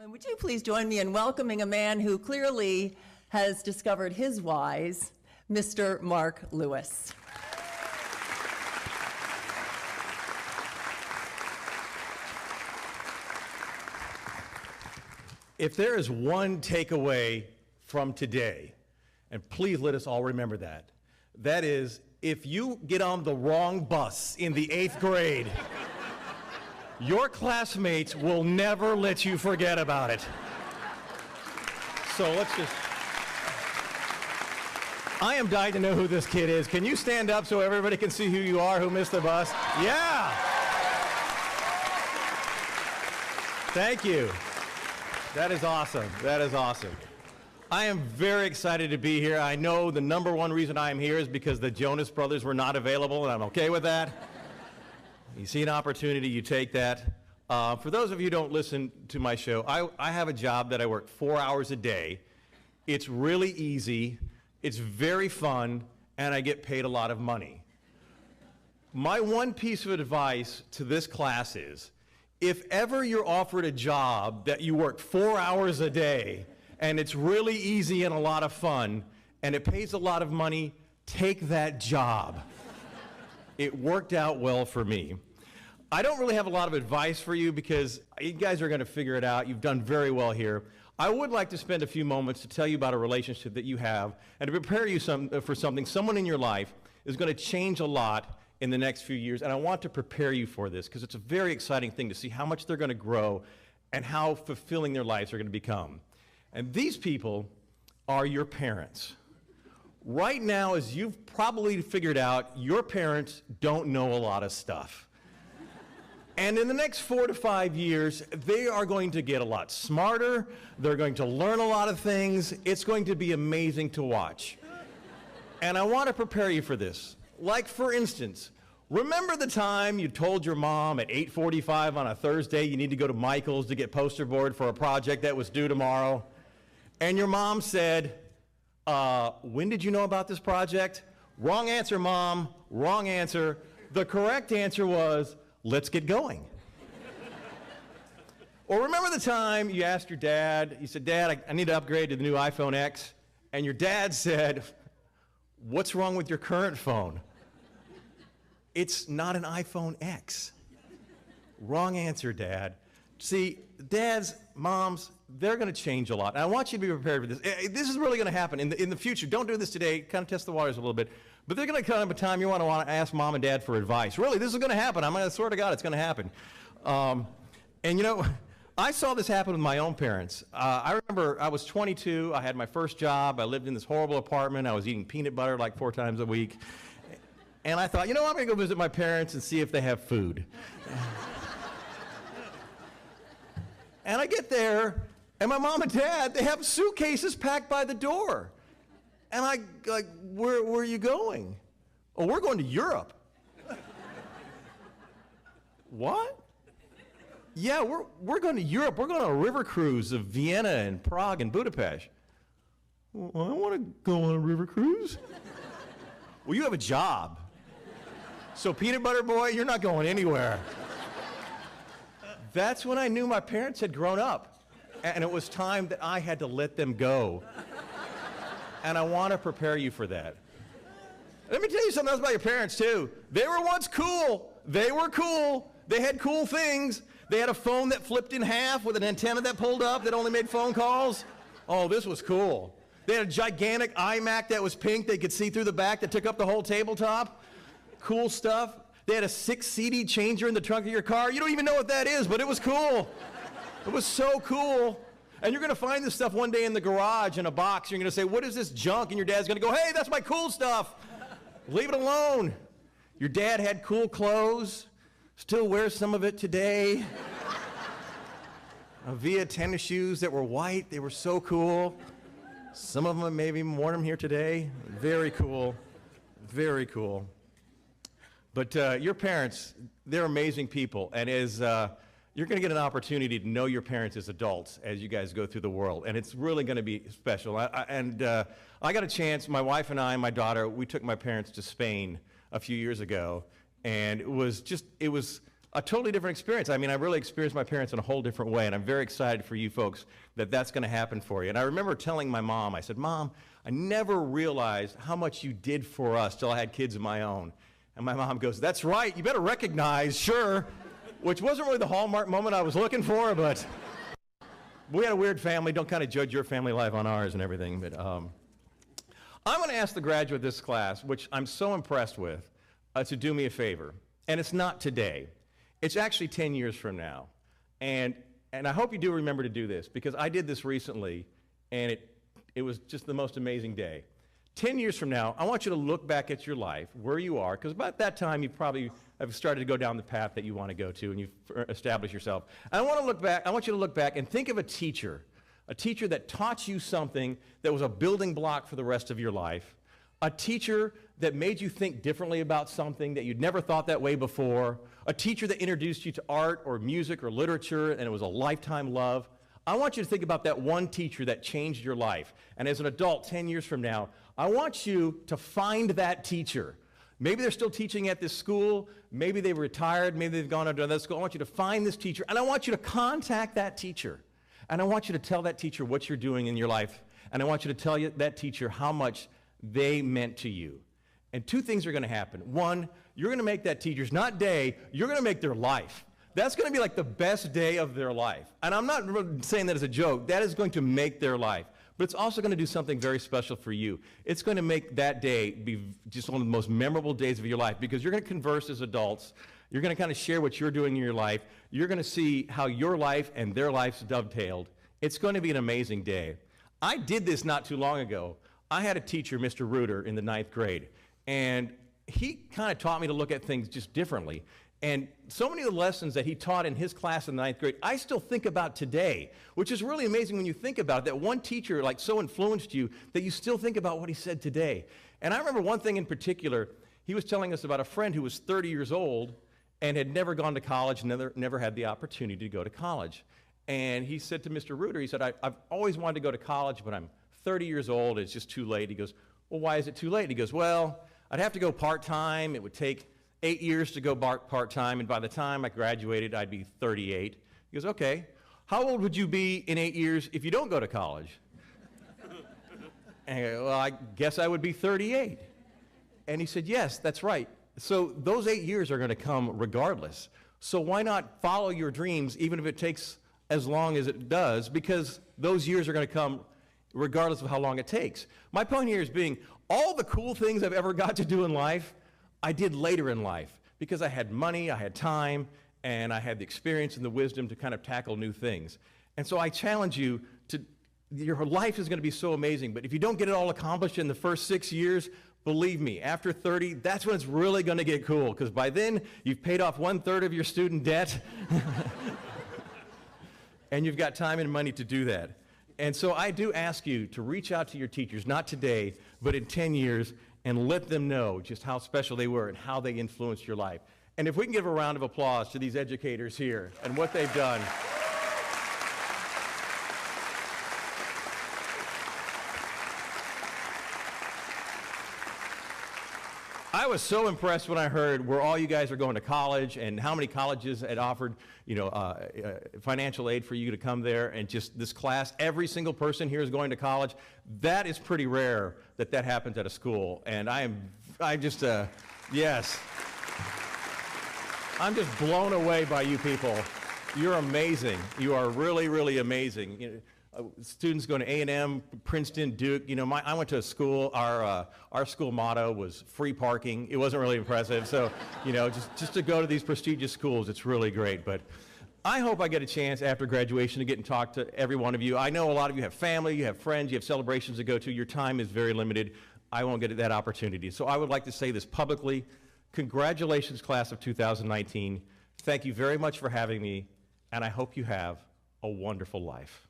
Gentlemen, would you please join me in welcoming a man who clearly has discovered his whys, Mr. Mark Lewis. If there is one takeaway from today, and please let us all remember that, that is, if you get on the wrong bus in the 8th grade, your classmates will never let you forget about it. So let's just... I am dying to know who this kid is. Can you stand up so everybody can see who you are, who missed the bus? Yeah! Thank you. That is awesome. That is awesome. I am very excited to be here. I know the number one reason I am here is because the Jonas Brothers were not available, and I'm okay with that. You see an opportunity, you take that. For those of you who don't listen to my show, I have a job that I work 4 hours a day. It's really easy, it's very fun, and I get paid a lot of money. My one piece of advice to this class is, if ever you're offered a job that you work 4 hours a day, and it's really easy and a lot of fun, and it pays a lot of money, take that job. It worked out well for me. I don't really have a lot of advice for you because you guys are going to figure it out. You've done very well here. I would like to spend a few moments to tell you about a relationship that you have and to prepare you for something. Someone in your life is going to change a lot in the next few years, and I want to prepare you for this because it's a very exciting thing to see how much they're going to grow and how fulfilling their lives are going to become. And these people are your parents. Right now, as you've probably figured out, your parents don't know a lot of stuff. And in the next 4 to 5 years, they are going to get a lot smarter. They're going to learn a lot of things. It's going to be amazing to watch. And I want to prepare you for this. Like, for instance, remember the time you told your mom at 8:45 on a Thursday you need to go to Michael's to get poster board for a project that was due tomorrow? And your mom said, when did you know about this project? Wrong answer, Mom. Wrong answer. The correct answer was, let's get going. Or remember the time you asked your dad, you said, Dad, I need to upgrade to the new iPhone X. And your dad said, what's wrong with your current phone? It's not an iPhone X. Wrong answer, Dad. See, dads, moms, they're going to change a lot. And I want you to be prepared for this. This is really going to happen in the future. Don't do this today. Kind of test the waters a little bit. But there's going to come a time you want to ask mom and dad for advice. Really, this is going to happen. I'm going to swear to God it's going to happen. And you know, I saw this happen with my own parents. I remember I was 22. I had my first job. I lived in this horrible apartment. I was eating peanut butter like 4 times a week. And I thought, you know, I'm going to go visit my parents and see if they have food. And I get there, and my mom and dad, they have suitcases packed by the door. And I, like, where are you going? Oh, we're going to Europe. What? Yeah, we're going to Europe. We're going on a river cruise of Vienna and Prague and Budapest. Well, I want to go on a river cruise. Well, you have a job. So, peanut butter boy, you're not going anywhere. That's when I knew my parents had grown up, and it was time that I had to let them go. And I want to prepare you for that. Let me tell you something else about your parents, too. They were once cool. They were cool. They had cool things. They had a phone that flipped in half with an antenna that pulled up that only made phone calls. Oh, this was cool. They had a gigantic iMac that was pink. They could see through the back that took up the whole tabletop. Cool stuff. They had a 6 CD changer in the trunk of your car. You don't even know what that is, but it was cool. It was so cool. And you're going to find this stuff one day in the garage in a box. You're going to say, what is this junk? And your dad's going to go, hey, that's my cool stuff. Leave it alone. Your dad had cool clothes. Still wears some of it today. Avia tennis shoes that were white. They were so cool. Some of them maybe even worn them here today. Very cool. Very cool. But your parents, they're amazing people, and as you're going to get an opportunity to know your parents as adults as you guys go through the world, and it's really going to be special. I got a chance, my wife and I, my daughter, we took my parents to Spain a few years ago, and it was a totally different experience. I mean, I really experienced my parents in a whole different way, and I'm very excited for you folks that that's going to happen for you. And I remember telling my mom, I said, Mom, I never realized how much you did for us till I had kids of my own. And my mom goes, that's right, you better recognize, sure, which wasn't really the hallmark moment I was looking for, but we had a weird family. Don't kind of judge your family life on ours and everything. But I'm going to ask the graduate of this class, which I'm so impressed with, to do me a favor. And it's not today. It's actually 10 years from now. And I hope you do remember to do this, because I did this recently, and it was just the most amazing day. 10 years from now, I want you to look back at your life, where you are, because about that time you probably have started to go down the path that you want to go to, and you've established yourself. And I want you to look back and think of a teacher that taught you something that was a building block for the rest of your life, a teacher that made you think differently about something that you'd never thought that way before, a teacher that introduced you to art or music or literature and it was a lifetime love. I want you to think about that one teacher that changed your life. And as an adult, 10 years from now, I want you to find that teacher. Maybe they're still teaching at this school, maybe they retired, maybe they've gone to another school. I want you to find this teacher, and I want you to contact that teacher. And I want you to tell that teacher what you're doing in your life, and I want you to tell that teacher how much they meant to you. And two things are going to happen. One, you're going to make that teacher's, not day, you're going to make their life. That's going to be like the best day of their life. And I'm not saying that as a joke. That is going to make their life. But it's also going to do something very special for you. It's going to make that day be just one of the most memorable days of your life, because you're going to converse as adults. You're going to kind of share what you're doing in your life. You're going to see how your life and their lives dovetailed. It's going to be an amazing day. I did this not too long ago. I had a teacher, Mr. Reuter, in the 9th grade. And he kind of taught me to look at things just differently. And so many of the lessons that he taught in his class in the 9th grade, I still think about today, which is really amazing when you think about it, that one teacher like so influenced you that you still think about what he said today. And I remember one thing in particular. He was telling us about a friend who was 30 years old and had never gone to college, never had the opportunity to go to college. And he said to Mr. Reuter, he said, I've always wanted to go to college, but I'm 30 years old, it's just too late. He goes, well, why is it too late? He goes, well, I'd have to go part-time. It would take 8 years to go part-time, and by the time I graduated, I'd be 38. He goes, okay, how old would you be in 8 years if you don't go to college? And I go, well, I guess I would be 38. And he said, yes, that's right. So those 8 years are going to come regardless. So why not follow your dreams, even if it takes as long as it does, because those years are going to come regardless of how long it takes. My point here is being, all the cool things I've ever got to do in life, I did later in life, because I had money, I had time, and I had the experience and the wisdom to kind of tackle new things. And so I challenge you to, your life is going to be so amazing, but if you don't get it all accomplished in the first 6 years, believe me, after 30, that's when it's really going to get cool, because by then, you've paid off 1/3 of your student debt, and you've got time and money to do that. And so I do ask you to reach out to your teachers, not today, but in 10 years, and let them know just how special they were and how they influenced your life. And if we can give a round of applause to these educators here and what they've done. I was so impressed when I heard where all you guys are going to college and how many colleges had offered, financial aid for you to come there, and just this class, every single person here is going to college. That is pretty rare that happens at a school, and I'm just, yes. I'm just blown away by you people. You're amazing. You are really, really amazing. Students going to A&M, Princeton, Duke. I went to a school, our school motto was free parking. It wasn't really impressive. So, just to go to these prestigious schools, it's really great. But I hope I get a chance after graduation to get and talk to every one of you. I know a lot of you have family, you have friends, you have celebrations to go to. Your time is very limited. I won't get that opportunity. So I would like to say this publicly. Congratulations, class of 2019. Thank you very much for having me, and I hope you have a wonderful life.